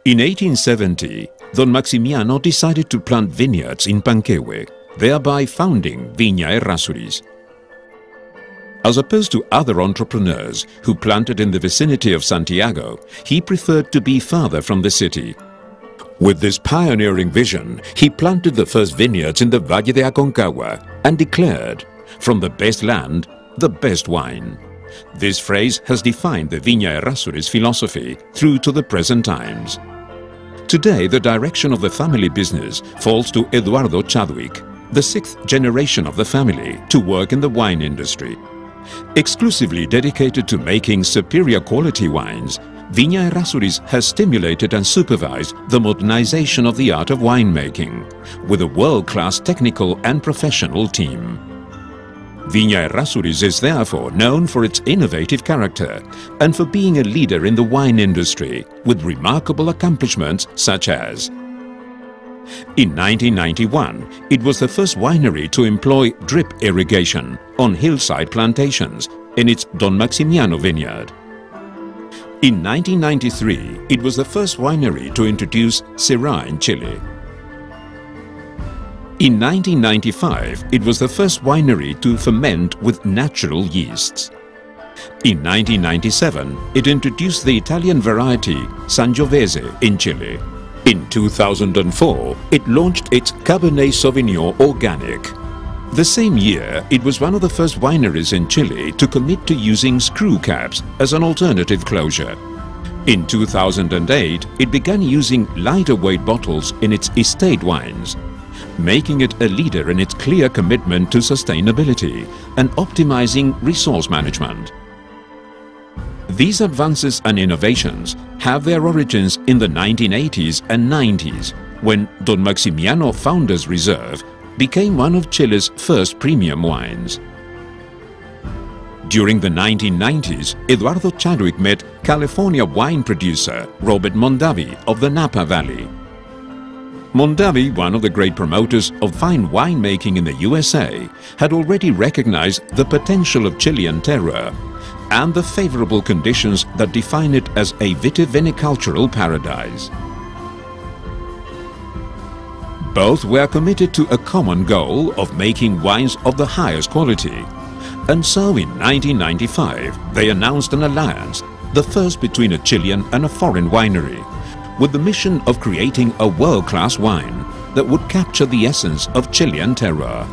In 1870, Don Maximiano decided to plant vineyards in Panquehue, thereby founding Viña Errazuriz. As opposed to other entrepreneurs who planted in the vicinity of Santiago, he preferred to be farther from the city. With this pioneering vision, he planted the first vineyards in the Valle de Aconcagua and declared, "From the best land, the best wine." This phrase has defined the Viña Errazuriz philosophy through to the present times. Today, the direction of the family business falls to Eduardo Chadwick, the sixth generation of the family, to work in the wine industry. Exclusively dedicated to making superior quality wines, Viña Errazuriz has stimulated and supervised the modernization of the art of winemaking, with a world-class technical and professional team. Viña Errazuriz is therefore known for its innovative character and for being a leader in the wine industry, with remarkable accomplishments such as: in 1991, it was the first winery to employ drip irrigation on hillside plantations in its Don Maximiano vineyard. In 1993, it was the first winery to introduce Syrah in Chile. In 1995, it was the first winery to ferment with natural yeasts. In 1997, it introduced the Italian variety Sangiovese in Chile. In 2004, it launched its Cabernet Sauvignon Organic. The same year, it was one of the first wineries in Chile to commit to using screw caps as an alternative closure. In 2008, it began using lighter weight bottles in its estate wines, making it a leader in its clear commitment to sustainability and optimizing resource management. These advances and innovations have their origins in the 1980s and 90s, when Don Maximiano Founders Reserve became one of Chile's first premium wines. During the 1990s, Eduardo Chadwick met California wine producer Robert Mondavi of the Napa Valley. Mondavi, one of the great promoters of fine winemaking in the USA, had already recognized the potential of Chilean terroir and the favorable conditions that define it as a vitivinicultural paradise. Both were committed to a common goal of making wines of the highest quality, and so in 1995 they announced an alliance, the first between a Chilean and a foreign winery, with the mission of creating a world-class wine that would capture the essence of Chilean terroir.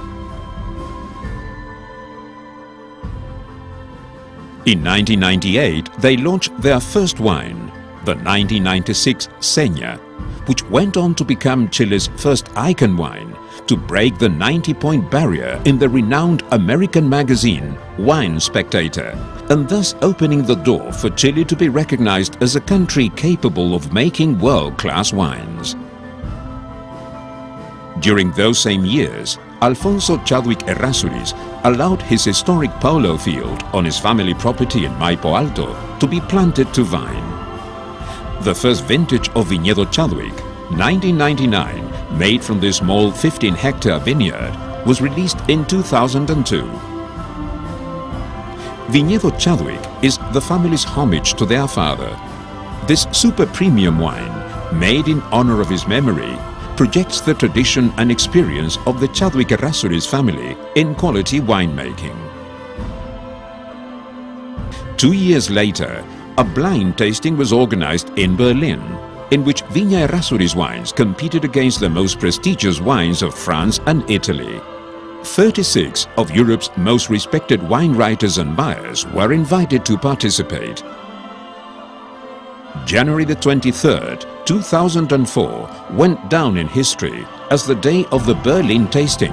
In 1998, they launched their first wine, the 1996 Seña, which went on to become Chile's first icon wine to break the 90-point barrier in the renowned American magazine Wine Spectator, and thus opening the door for Chile to be recognized as a country capable of making world-class wines. During those same years, Alfonso Chadwick Errazuriz allowed his historic polo field on his family property in Maipo Alto to be planted to vine. The first vintage of Viñedo Chadwick, 1999, made from this small 15-hectare vineyard, was released in 2002. Viñedo Chadwick is the family's homage to their father. This super premium wine, made in honor of his memory, projects the tradition and experience of the Chadwick Errazuriz family in quality winemaking. 2 years later, a blind tasting was organized in Berlin, in which Viña Errazuriz wines competed against the most prestigious wines of France and Italy. 36 of Europe's most respected wine writers and buyers were invited to participate. January the 23rd, 2004 went down in history as the day of the Berlin tasting,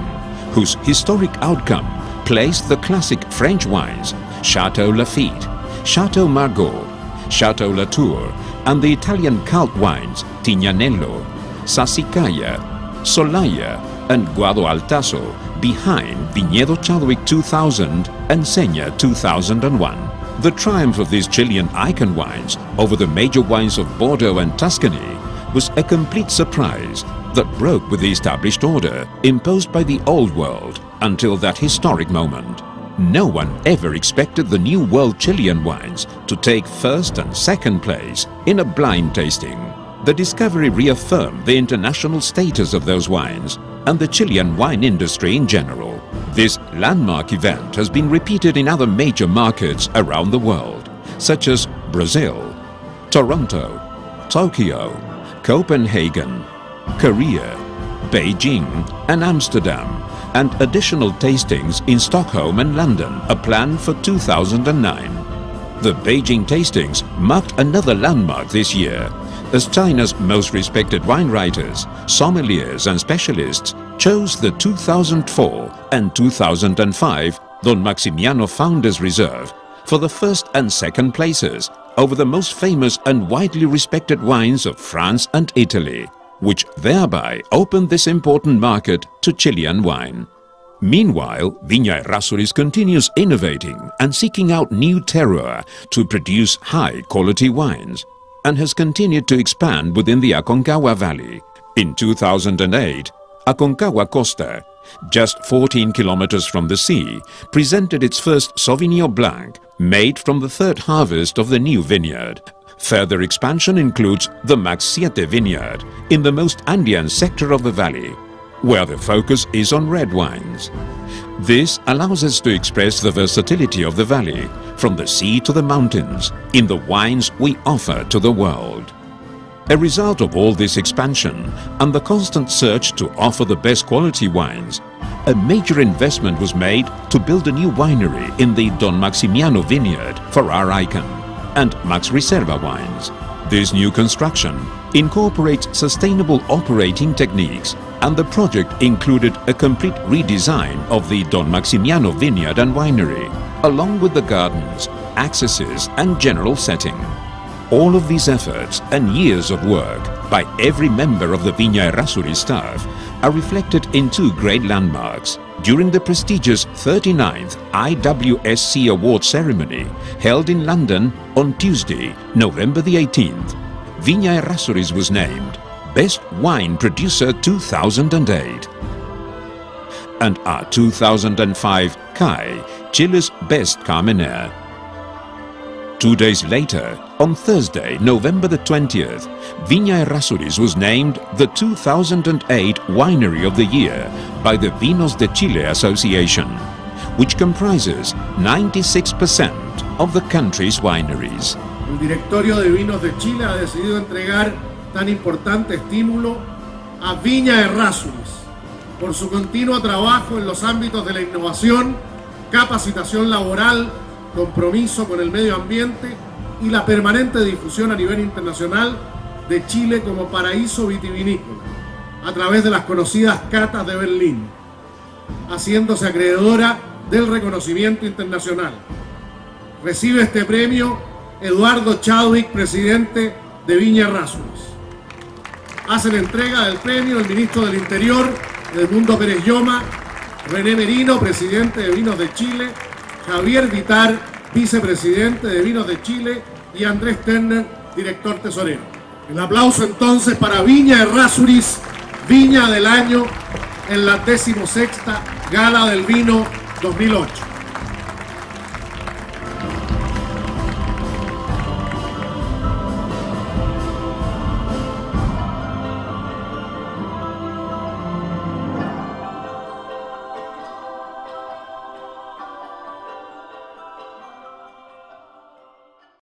whose historic outcome placed the classic French wines Chateau Lafite, Chateau Margaux, Chateau Latour, and the Italian cult wines Tignanello, Sassicaia, Solaya, and Guado Altazo behind Viñedo Chadwick 2000 and Seña 2001. The triumph of these Chilean icon wines over the major wines of Bordeaux and Tuscany was a complete surprise that broke with the established order imposed by the old world until that historic moment. No one ever expected the new world Chilean wines to take first and second place in a blind tasting. The discovery reaffirmed the international status of those wines and the Chilean wine industry in general. This landmark event has been repeated in other major markets around the world, such as Brazil, Toronto, Tokyo, Copenhagen, Korea, Beijing and Amsterdam, and additional tastings in Stockholm and London are planned for 2009. The Beijing tastings marked another landmark this year, as China's most respected wine writers, sommeliers and specialists chose the 2004 and 2005 Don Maximiano Founders Reserve for the first and second places over the most famous and widely respected wines of France and Italy, which thereby opened this important market to Chilean wine. Meanwhile, Viña Errazuriz continues innovating and seeking out new terroir to produce high-quality wines, and has continued to expand within the Aconcagua Valley. In 2008, Aconcagua Costa, just 14 kilometers from the sea, presented its first Sauvignon Blanc, made from the third harvest of the new vineyard. Further expansion includes the Max 7 vineyard in the most Andean sector of the valley, where the focus is on red wines. This allows us to express the versatility of the valley, from the sea to the mountains, in the wines we offer to the world. A result of all this expansion and the constant search to offer the best quality wines, a major investment was made to build a new winery in the Don Maximiano vineyard for our icon and Max Reserva wines. This new construction incorporates sustainable operating techniques, and the project included a complete redesign of the Don Maximiano vineyard and winery, along with the gardens, accesses and general setting. All of these efforts and years of work by every member of the Viña Errazuriz staff are reflected in two great landmarks during the prestigious 39th IWSC Award ceremony held in London on Tuesday, November the 18th. Viña Errazuriz was named Best Wine Producer 2008. And our 2005 CAI, Chile's Best Carmenere. 2 days later, on Thursday, November the 20th, Viña Errazuriz was named the 2008 Winery of the Year by the Vinos de Chile Association, which comprises 96% of the country's wineries. El Directorio de Vinos de Chile ha decidido entregar tan importante estímulo a Viña Errazuriz por su continuo trabajo en los ámbitos de la innovación, capacitación laboral, compromiso con el medio ambiente y la permanente difusión a nivel internacional de Chile como paraíso vitivinícola a través de las conocidas catas de Berlín, haciéndose acreedora del reconocimiento internacional. Recibe este premio Eduardo Chadwick, presidente de Viña Errazuriz. Hacen entrega del premio el ministro del Interior, Edmundo Pérez Lloma, René Merino, presidente de Vinos de Chile, Javier Vitar, vicepresidente de Vinos de Chile, y Andrés Terner, director tesorero. El aplauso entonces para Viña Errazuriz, Viña del Año en la 16ª Gala del Vino 2008.